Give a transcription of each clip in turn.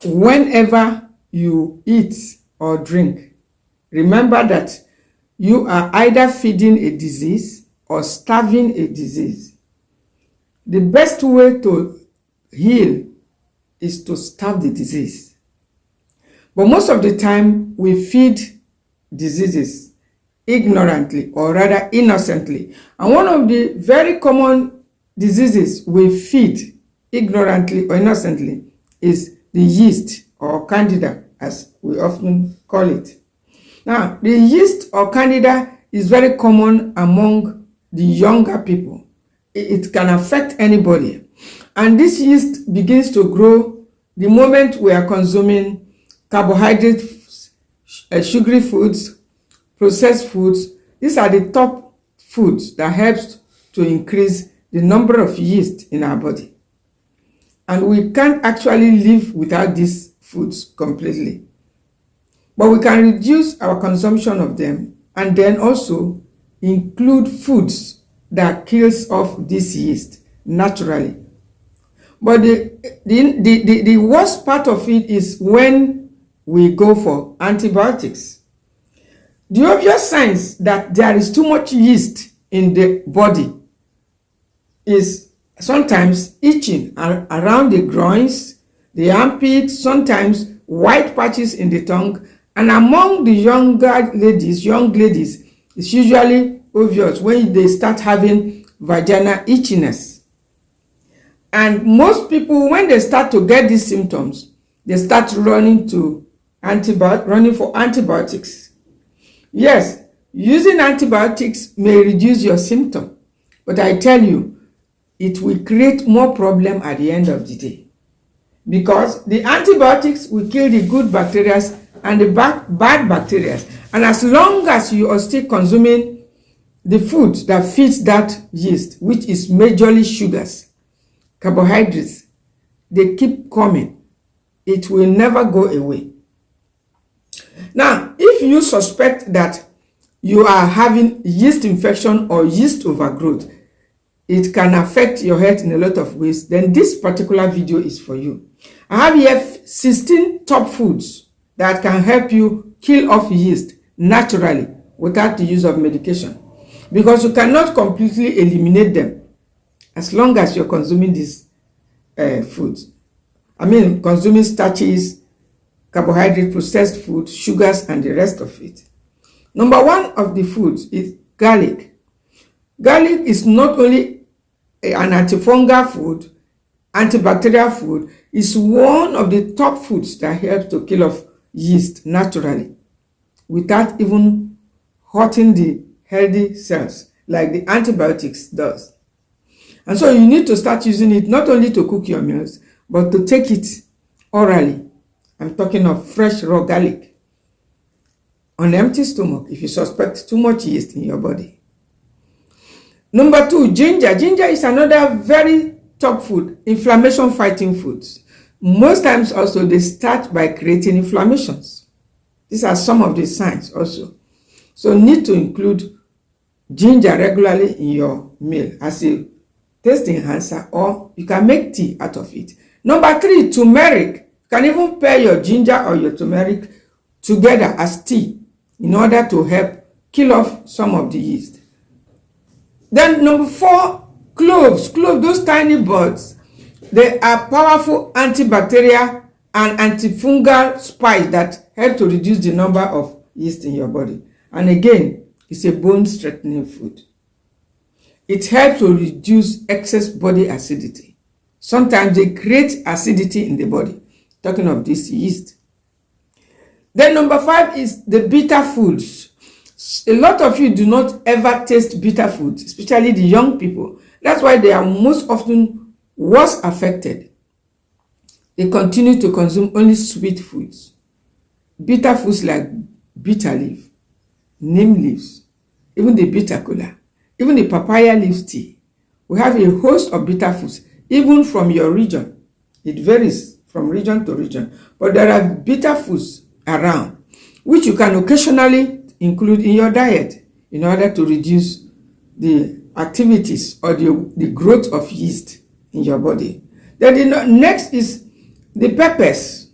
whenever you eat or drink, remember that you are either feeding a disease or starving a disease. The best way to heal is to starve the disease. But most of the time, we feed diseases ignorantly, or rather innocently. And one of the very common diseases we feed ignorantly or innocently is the yeast or Candida, as we often call it. Now, the yeast or Candida is very common among the younger people. It can affect anybody. And this yeast begins to grow the moment we are consuming carbohydrates, sugary foods, processed foods. These are the top foods that helps to increase the number of yeast in our body. And we can't actually live without these foods completely. But we can reduce our consumption of them and then also include foods that kills off this yeast naturally. But the worst part of it is when we go for antibiotics. The obvious signs that there is too much yeast in the body is sometimes itching around the groins, the armpits, sometimes white patches in the tongue, and among the young ladies, it's usually obvious when they start having vaginal itchiness. And most people, when they start to get these symptoms, they start running for antibiotics. Yes, using antibiotics may reduce your symptom, but I tell you, it will create more problem at the end of the day. Because the antibiotics will kill the good bacteria and the bad bacteria. And as long as you are still consuming the food that feeds that yeast, which is majorly sugars, carbohydrates, they keep coming. It will never go away. Now, if you suspect that you are having yeast infection or yeast overgrowth, it can affect your health in a lot of ways, then this particular video is for you. I have here 16 top foods that can help you kill off yeast naturally without the use of medication. Because you cannot completely eliminate them as long as you're consuming these foods. Consuming starches, carbohydrate, processed food, sugars, and the rest of it. Number one of the foods is garlic. Garlic is not only an antifungal food, antibacterial food, is one of the top foods that helps to kill off yeast naturally without even hurting the healthy cells like the antibiotics does. And so you need to start using it not only to cook your meals, but to take it orally. I'm talking of fresh raw garlic on empty stomach if you suspect too much yeast in your body. Number two, ginger. Ginger is another very top food, inflammation fighting foods. Most times also they start by creating inflammations. These are some of the signs also. So need to include ginger regularly in your meal as a taste enhancer, or you can make tea out of it. Number three, turmeric. You can even pair your ginger or your turmeric together as tea in order to help kill off some of the yeast. Then number four, cloves. Cloves, those tiny buds, they are powerful antibacterial and antifungal spice that help to reduce the number of yeast in your body. And again, it's a bone strengthening food. It helps to reduce excess body acidity. Sometimes they create acidity in the body. Talking of this yeast. Then number five is the bitter foods. A lot of you do not ever taste bitter foods, especially the young people. That's why they are most often worse affected. They continue to consume only sweet foods. Bitter foods like bitter leaf, neem leaves, even the bitter cola, even the papaya leaf tea. We have a host of bitter foods, even from your region. It varies from region to region, but there are bitter foods around, which you can occasionally include in your diet in order to reduce the activities or the growth of yeast in your body. Then the next is the peppers.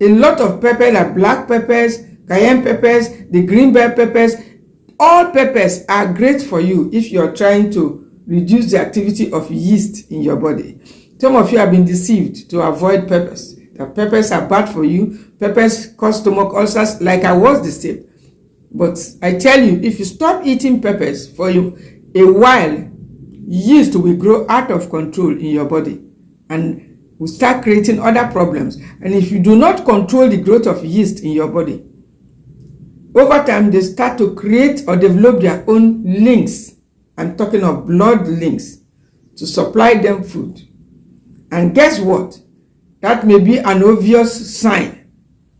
A lot of pepper, like black peppers, cayenne peppers, the green bell peppers, all peppers are great for you if you're trying to reduce the activity of yeast in your body. Some of you have been deceived to avoid peppers. The peppers are bad for you. Peppers cause stomach ulcers, like I was deceived. But I tell you, if you stop eating peppers for a while, yeast will grow out of control in your body and will start creating other problems. And if you do not control the growth of yeast in your body, over time they start to create or develop their own links. I'm talking of blood links to supply them food. And guess what? That may be an obvious sign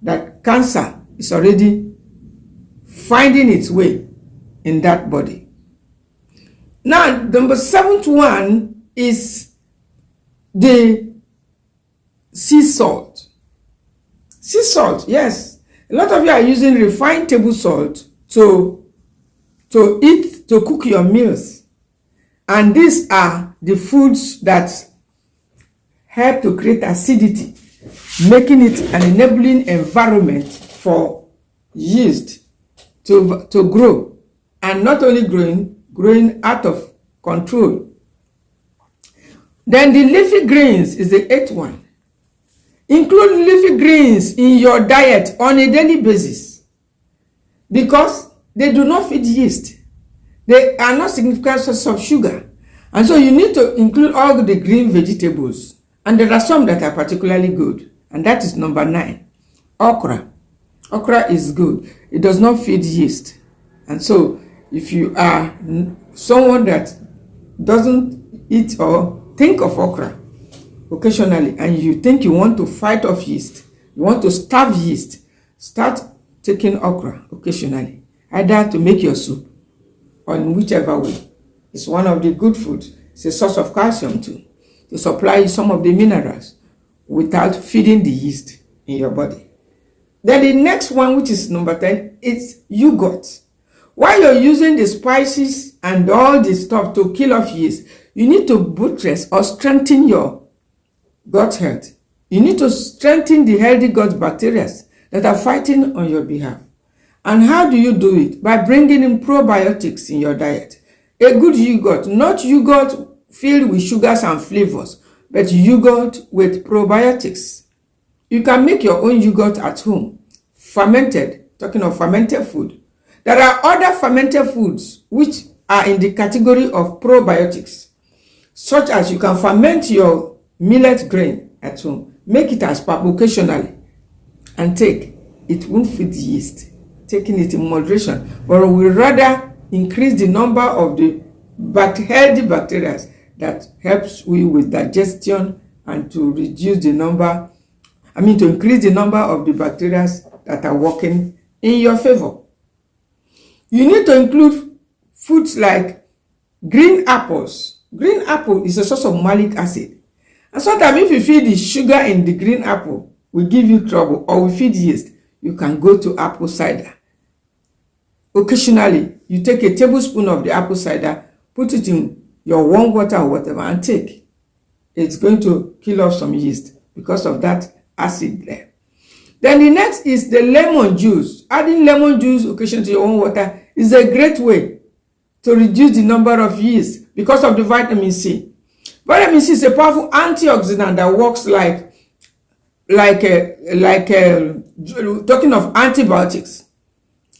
that cancer is already finding its way in that body. Now, number 7th one is the sea salt. Sea salt, yes. A lot of you are using refined table salt to cook your meals. And these are the foods that help to create acidity, making it an enabling environment for yeast to grow, and not only growing out of control. Then the leafy greens is the 8th one. Include leafy greens in your diet on a daily basis because they do not feed yeast. They are not significant source of sugar. And so you need to include all the green vegetables. And there are some that are particularly good. And that is number 9. Okra. Okra is good. It does not feed yeast. And so if you are someone that doesn't eat or think of okra occasionally, and you think you want to fight off yeast, you want to starve yeast, start taking okra occasionally, either to make your soup or in whichever way. It's one of the good foods. It's a source of calcium too, to supply you some of the minerals without feeding the yeast in your body. Then the next one, which is number 10, is yogurt. While you're using the spices and all this stuff to kill off yeast, you need to buttress or strengthen your gut health. You need to strengthen the healthy gut bacteria that are fighting on your behalf. And how do you do it? By bringing in probiotics in your diet. A good yogurt, not yogurt filled with sugars and flavors, but yogurt with probiotics. You can make your own yogurt at home, fermented, talking of fermented food. There are other fermented foods which are in the category of probiotics, such as you can ferment your millet grain at home, make it as pap occasionally, and take. It won't feed yeast, taking it in moderation, but will rather increase the number of the healthy bacteria that helps you with digestion and to reduce the number, to increase the number of the bacteria that are working in your favor. You need to include foods like green apples. Green apple is a source of malic acid. And sometimes if you feed the sugar in the green apple, will give you trouble, or will feed yeast, you can go to apple cider. Occasionally, you take a tablespoon of the apple cider, put it in your warm water or whatever, and take. It's going to kill off some yeast because of that acid there. Then the next is the lemon juice. Adding lemon juice occasionally to your own water is a great way to reduce the number of yeast because of the vitamin C. Vitamin C is a powerful antioxidant that works talking of antibiotics.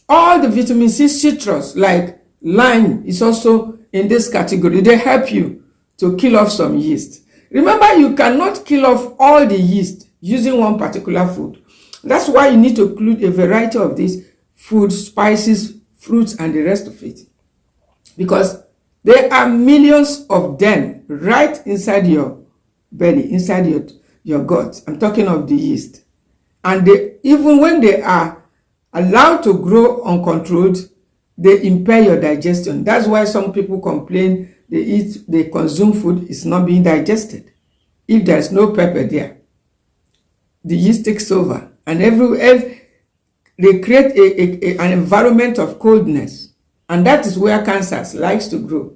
All the vitamin C citrus, like lime, is also in this category. They help you to kill off some yeast. Remember, you cannot kill off all the yeast using one particular food. That's why you need to include a variety of these foods, spices, fruits, and the rest of it. Because there are millions of them right inside your belly, inside your gut. I'm talking of the yeast. And even when they are allowed to grow uncontrolled, they impair your digestion. That's why some people complain they consume food, is not being digested. If there's no pepper there, the yeast takes over. And they create an environment of coldness. And that is where cancer likes to grow.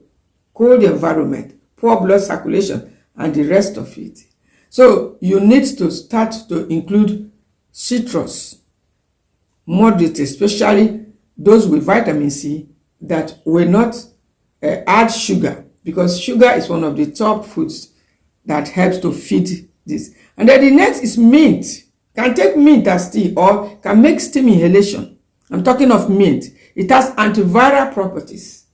Cold environment, poor blood circulation, and the rest of it. So you need to start to include citrus, moderate, especially those with vitamin C, that will not add sugar, because sugar is one of the top foods that helps to feed this. And then the next is mint. Can take mint as tea or can make steam inhalation. I'm talking of mint. It has antiviral properties.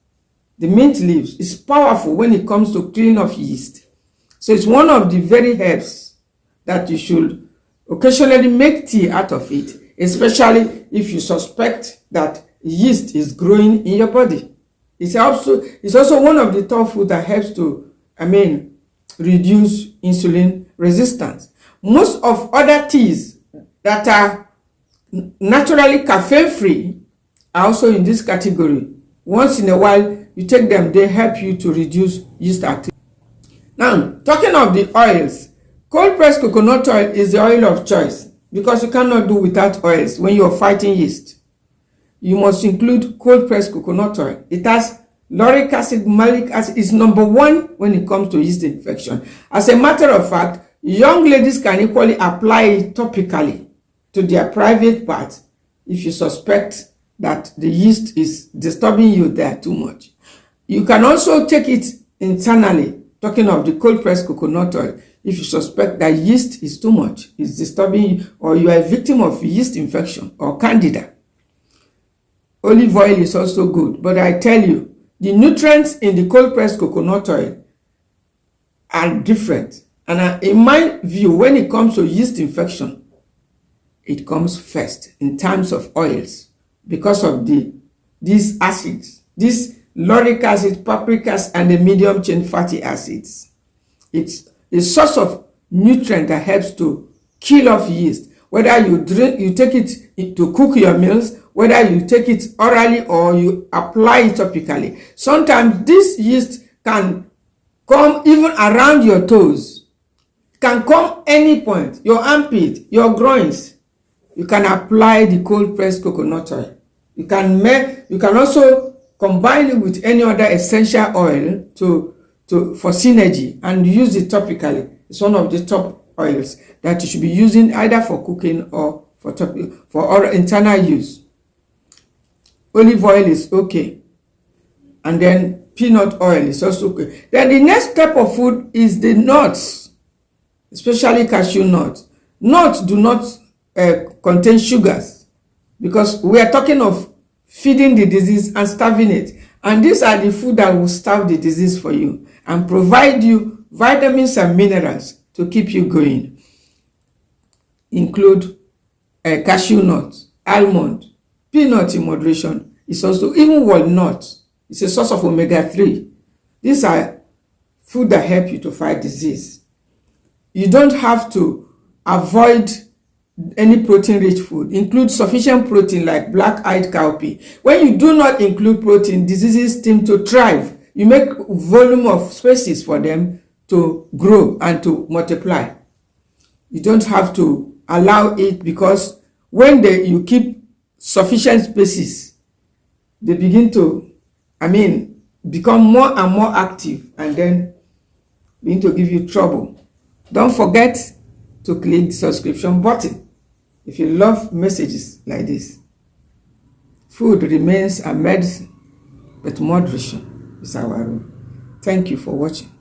The mint leaves is powerful when it comes to cleaning off yeast. So it's one of the very herbs that you should occasionally make tea out of it, especially if you suspect that yeast is growing in your body. It's also one of the top food that helps to, reduce insulin resistance. Most of other teas that are naturally caffeine free are also in this category. Once in a while you take them, they help you to reduce yeast activity. Now, talking of the oils, cold pressed coconut oil is the oil of choice, because you cannot do without oils when you're fighting yeast. You must include cold pressed coconut oil. It has lauric acid, malic acid, is number one when it comes to yeast infection. As a matter of fact, young ladies can equally apply it topically to their private parts if you suspect that the yeast is disturbing you there too much. You can also take it internally, talking of the cold pressed coconut oil, if you suspect that yeast is too much, is disturbing you, or you are a victim of yeast infection or Candida. Olive oil is also good, but I tell you, the nutrients in the cold pressed coconut oil are different. And in my view, when it comes to yeast infection, it comes first in terms of oils, because of these acids, this lauric acid, papric acid, and the medium chain fatty acids. It's a source of nutrient that helps to kill off yeast. Whether you take it to cook your meals, whether you take it orally or you apply it topically. Sometimes this yeast can come even around your toes. It can come any point, your armpit, your groins. You can apply the cold pressed coconut oil. You can also combine it with any other essential oil for synergy and use it topically. It's one of the top oils that you should be using either for cooking or for internal use. Olive oil is okay, and then peanut oil is also okay. Then the next type of food is the nuts, especially cashew nuts. Nuts do not contain sugars, because we are talking of feeding the disease and starving it. And these are the food that will starve the disease for you and provide you vitamins and minerals to keep you going. Include cashew nuts, almond, peanut in moderation. It's also even walnut. It's a source of omega-3. These are food that help you to fight disease. You don't have to avoid any protein-rich food. Include sufficient protein like black-eyed cowpea. When you do not include protein, diseases tend to thrive. You make volume of spaces for them to grow and to multiply. You don't have to allow it, because when you keep sufficient spaces, they begin to, become more and more active and then begin to give you trouble. Don't forget to click the subscription button if you love messages like this. Food remains a medicine, but moderation is our rule. Thank you for watching.